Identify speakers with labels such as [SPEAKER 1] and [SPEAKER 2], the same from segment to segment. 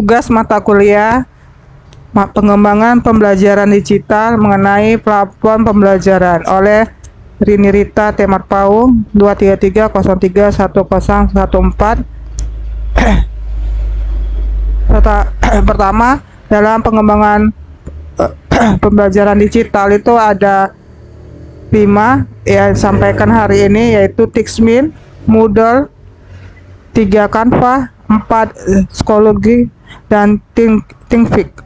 [SPEAKER 1] tugas mata kuliah pengembangan pembelajaran digital mengenai platform pembelajaran oleh Rini Rita Temarpaung 233031014. Pertama, dalam pengembangan pembelajaran digital itu ada 5 yang disampaikan hari ini, yaitu Tixmin, Moodle, 3 Canva, 4 Schoology, dan Thinkfik.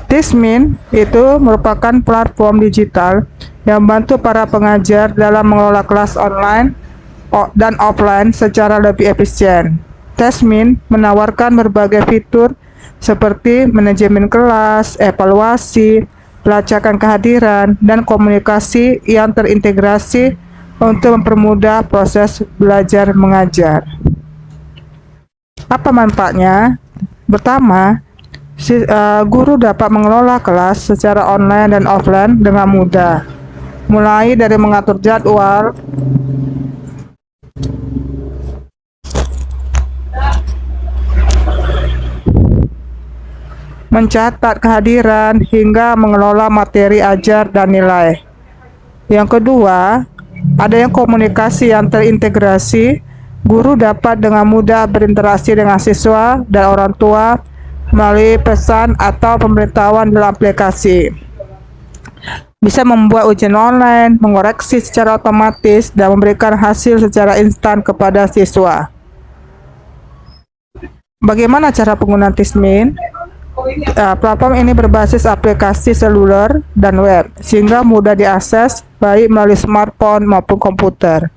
[SPEAKER 1] Tixmin itu merupakan platform digital yang membantu para pengajar dalam mengelola kelas online dan offline secara lebih efisien. Tixmin menawarkan berbagai fitur seperti manajemen kelas, evaluasi, pelacakan kehadiran, dan komunikasi yang terintegrasi untuk mempermudah proses belajar mengajar. Apa manfaatnya? Pertama, guru dapat mengelola kelas secara online dan offline dengan mudah, mulai dari mengatur jadwal, mencatat kehadiran, hingga mengelola materi ajar dan nilai. Yang kedua, adanya komunikasi yang terintegrasi. Guru dapat dengan mudah berinteraksi dengan siswa dan orang tua melalui pesan atau pemberitahuan dalam aplikasi. Bisa membuat ujian online, mengoreksi secara otomatis, dan memberikan hasil secara instan kepada siswa. Bagaimana cara penggunaan Tixmin? Platform ini berbasis aplikasi seluler dan web, sehingga mudah diakses baik melalui smartphone maupun komputer.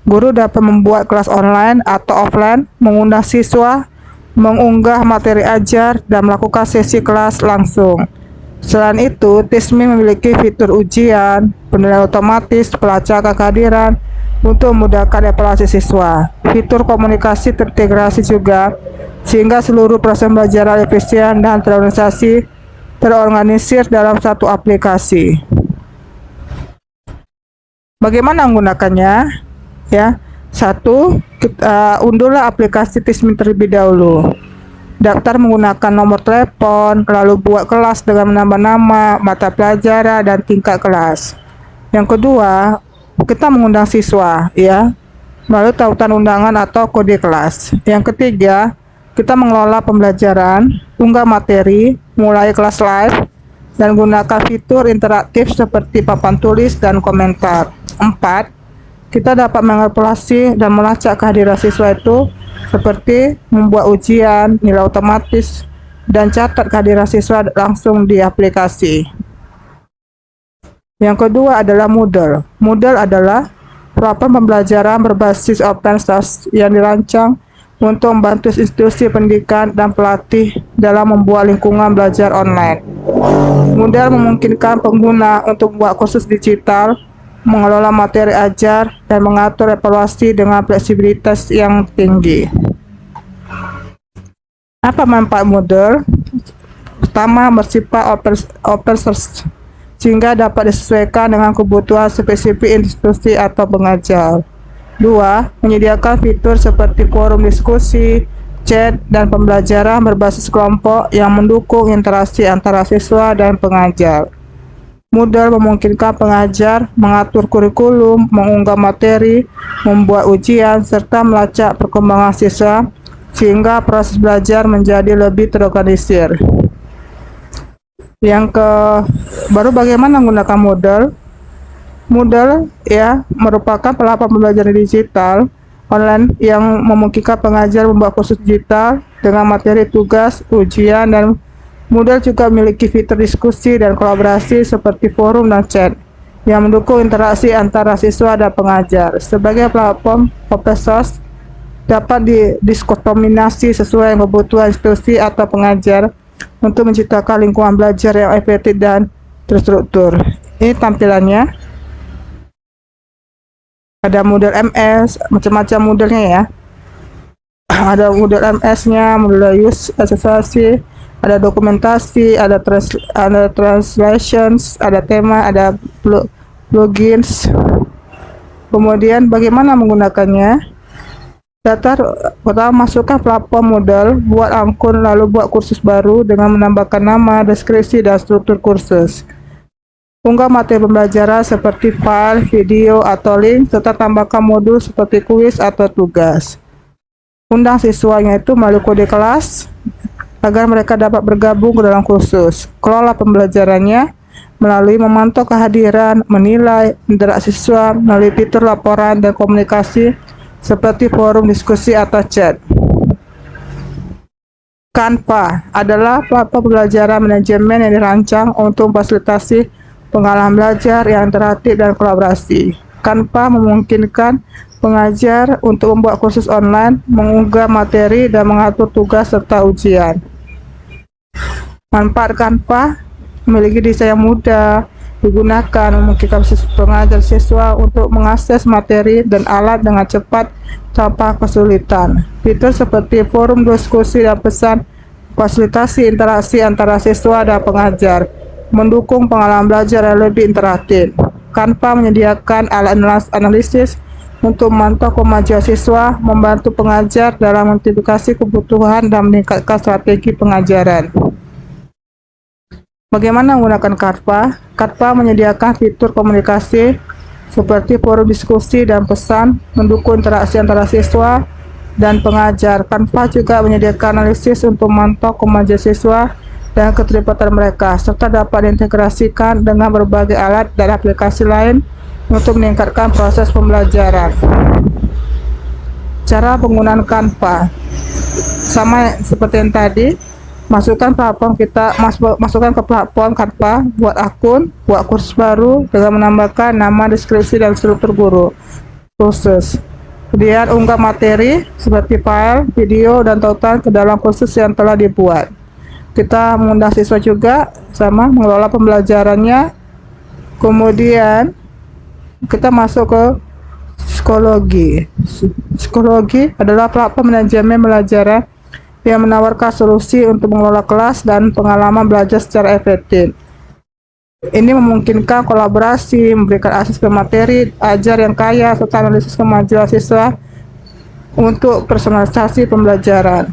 [SPEAKER 1] Guru dapat membuat kelas online atau offline, mengundang siswa, mengunggah materi ajar, dan melakukan sesi kelas langsung. Selain itu, Tixmin memiliki fitur ujian, penilaian otomatis, pelacakan kehadiran untuk memudahkan evaluasi siswa. Fitur komunikasi terintegrasi juga, sehingga seluruh proses belajar efisien dan terorganisir dalam satu aplikasi. Bagaimana menggunakannya? Ya, 1. Unduhlah aplikasi Tixmin terlebih dahulu. Daftar menggunakan nomor telepon, lalu buat kelas dengan menambah nama, mata pelajaran, dan tingkat kelas. Yang kedua, kita mengundang siswa, ya, melalui tautan undangan atau kode kelas. Yang ketiga, kita mengelola pembelajaran, unggah materi, mulai kelas live, dan gunakan fitur interaktif seperti papan tulis dan komentar. 4. Kita dapat mengevaluasi dan melacak kehadiran siswa itu seperti membuat ujian, nilai otomatis, dan catat kehadiran siswa langsung di aplikasi. Yang kedua adalah Moodle. Moodle adalah platform pembelajaran berbasis open source yang dirancang untuk membantu institusi pendidikan dan pelatih dalam membuat lingkungan belajar online. Moodle memungkinkan pengguna untuk membuat kursus digital, mengelola materi ajar, dan mengatur evaluasi dengan fleksibilitas yang tinggi. Apa manfaat Moodle? Pertama, bersifat open source, sehingga dapat disesuaikan dengan kebutuhan spesifik institusi atau pengajar. 2. Menyediakan fitur seperti forum diskusi, chat, dan pembelajaran berbasis kelompok yang mendukung interaksi antara siswa dan pengajar. Moodle memungkinkan pengajar mengatur kurikulum, mengunggah materi, membuat ujian, serta melacak perkembangan siswa, sehingga proses belajar menjadi lebih terorganisir. Baru bagaimana menggunakan Moodle? Moodle, ya, merupakan platform pembelajaran digital online yang memungkinkan pengajar membuat kursus digital dengan materi tugas, ujian, dan Moodle juga memiliki fitur diskusi dan kolaborasi seperti forum dan chat yang mendukung interaksi antara siswa dan pengajar. Sebagai platform open source, dapat diskotominasi sesuai kebutuhan institusi atau pengajar untuk menciptakan lingkungan belajar yang efektif dan terstruktur. Ini tampilannya. Ada Moodle MS, macam-macam Moodle-nya, ya. Ada Moodle MS-nya, Moodle use asosiasi, ada dokumentasi, ada translations, ada tema, ada plugins. Kemudian bagaimana menggunakannya? Daftar pertama, masukkan platform Moodle, buat akun, lalu buat kursus baru dengan menambahkan nama, deskripsi, dan struktur kursus. Unggah materi pembelajaran seperti file, video, atau link, serta tambahkan modul seperti kuis atau tugas. Undang siswanya itu melalui kode kelas agar mereka dapat bergabung ke dalam kursus. Kelola pembelajarannya melalui memantau kehadiran, menilai interaksi siswa melalui fitur laporan dan komunikasi seperti forum diskusi atau chat. Canva adalah platform pembelajaran manajemen yang dirancang untuk memfasilitasi pengalaman belajar yang interaktif dan kolaborasi. Canva memungkinkan pengajar untuk membuat kursus online, mengunggah materi, dan mengatur tugas serta ujian. Manfaat Canva memiliki desain yang mudah digunakan, memungkinkan pengajar siswa untuk mengakses materi dan alat dengan cepat tanpa kesulitan. Fitur seperti forum diskusi dan pesan fasilitasi interaksi antara siswa dan pengajar, mendukung pengalaman belajar yang lebih interaktif. Canva menyediakan alat analisis untuk memantau kemajuan siswa, membantu pengajar dalam mengidentifikasi kebutuhan dan meningkatkan strategi pengajaran. Bagaimana menggunakan Canva? Canva menyediakan fitur komunikasi seperti forum diskusi dan pesan, mendukung interaksi antara siswa dan pengajar. Canva juga menyediakan analisis untuk memantau kemajuan siswa dan keterlibatan mereka, serta dapat diintegrasikan dengan berbagai alat dan aplikasi lain untuk meningkatkan proses pembelajaran. Cara penggunaan Canva sama seperti yang tadi. Masukkan ke platform Canva, buat akun, buat kursus baru dengan menambahkan nama, deskripsi, dan struktur kursus. Kemudian unggah materi seperti file, video, dan tautan ke dalam kursus yang telah dibuat. Kita mengundang siswa juga, sama mengelola pembelajarannya. Kemudian kita masuk ke psikologi. Psikologi adalah platform manajemen pembelajaran yang menawarkan solusi untuk mengelola kelas dan pengalaman belajar secara efektif. Ini memungkinkan kolaborasi, memberikan akses ke materi ajar yang kaya, serta analisis kemajuan siswa untuk personalisasi pembelajaran.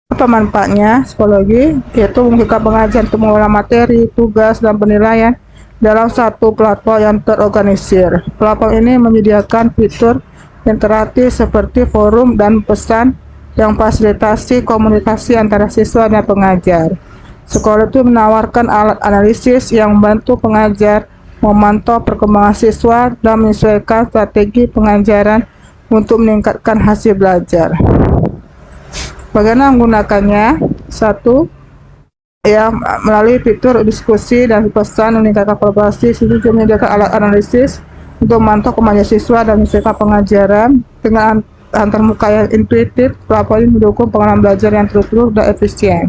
[SPEAKER 1] Apa manfaatnya psikologi? Yaitu memungkinkan pengajar untuk mengelola materi, tugas, dan penilaian dalam satu platform yang terorganisir. Platform ini menyediakan fitur interaktif seperti forum dan pesan yang fasilitasi komunikasi antara siswa dan pengajar. Sekolah itu menawarkan alat analisis yang membantu pengajar memantau perkembangan siswa dan menyesuaikan strategi pengajaran untuk meningkatkan hasil belajar. Bagaimana menggunakannya? 1. Melalui fitur diskusi dan pesan meningkatkan kolaborasi. Siswa juga menyediakan alat analisis untuk memantau kemajuan siswa dan menyesuaikan pengajaran dengan antarmuka yang intuitif. Platform ini mendukung pengalaman belajar yang terstruktur dan efisien.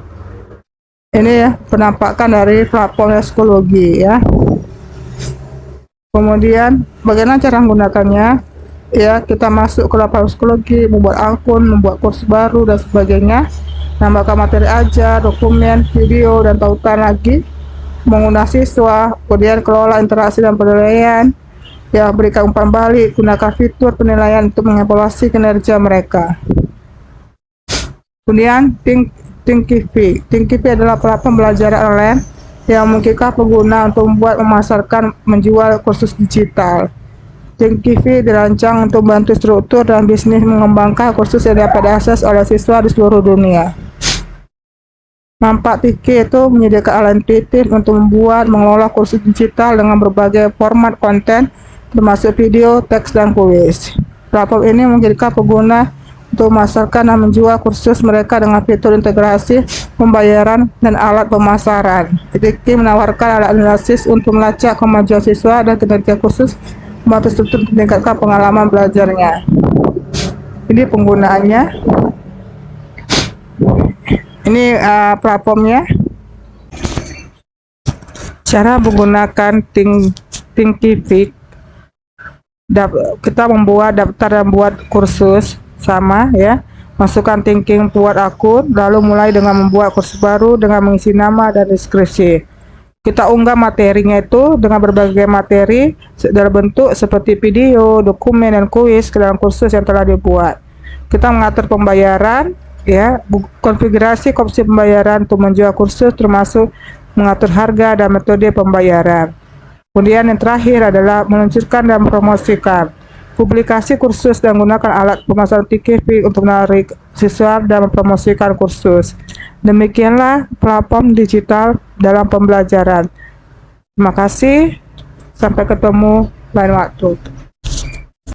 [SPEAKER 1] Ini ya penampakan dari platform psikologi ya. Kemudian bagaimana cara menggunakannya? Ya, kita masuk ke platform psikologi, membuat akun, membuat kursus baru dan sebagainya, nambahkan materi ajar, dokumen, video, dan tautan lagi, mengundang siswa, kemudian kelola interaksi dan penilaian, ya, berikan umpan balik, gunakan fitur penilaian untuk mengevaluasi kinerja mereka. Kemudian Thinkific adalah platform pembelajaran online yang memungkinkan pengguna untuk membuat, memasarkan, menjual kursus digital. Thinkific dirancang untuk membantu struktur dan bisnis mengembangkan kursus yang dapat diakses oleh siswa di seluruh dunia. Manfaat Thinkific itu menyediakan alat intuitif untuk membuat, mengelola kursus digital dengan berbagai format konten, termasuk video, teks, dan kuis. Platform ini memungkinkan pengguna untuk memasarkan dan menjual kursus mereka dengan fitur integrasi, pembayaran, dan alat pemasaran. Thinkific menawarkan alat analisis untuk melacak kemajuan siswa dan kinerja kursus, membantu struktur meningkatkan pengalaman belajarnya. Ini penggunaannya. Ini platformnya. Cara menggunakan Thinkific. Kita membuat daftar dan buat kursus sama ya. Masukkan buat akun, lalu mulai dengan membuat kursus baru dengan mengisi nama dan deskripsi. Kita unggah materinya itu dengan berbagai materi dalam bentuk seperti video, dokumen, dan kuis ke dalam kursus yang telah dibuat. Kita mengatur pembayaran, ya, konfigurasi opsi pembayaran untuk menjual kursus termasuk mengatur harga dan metode pembayaran. Kemudian yang terakhir adalah meluncurkan dan mempromosikan. Publikasi kursus dan gunakan alat pemasaran TKP untuk menarik siswa dan mempromosikan kursus. Demikianlah platform digital dalam pembelajaran. Terima kasih. Sampai ketemu lain waktu.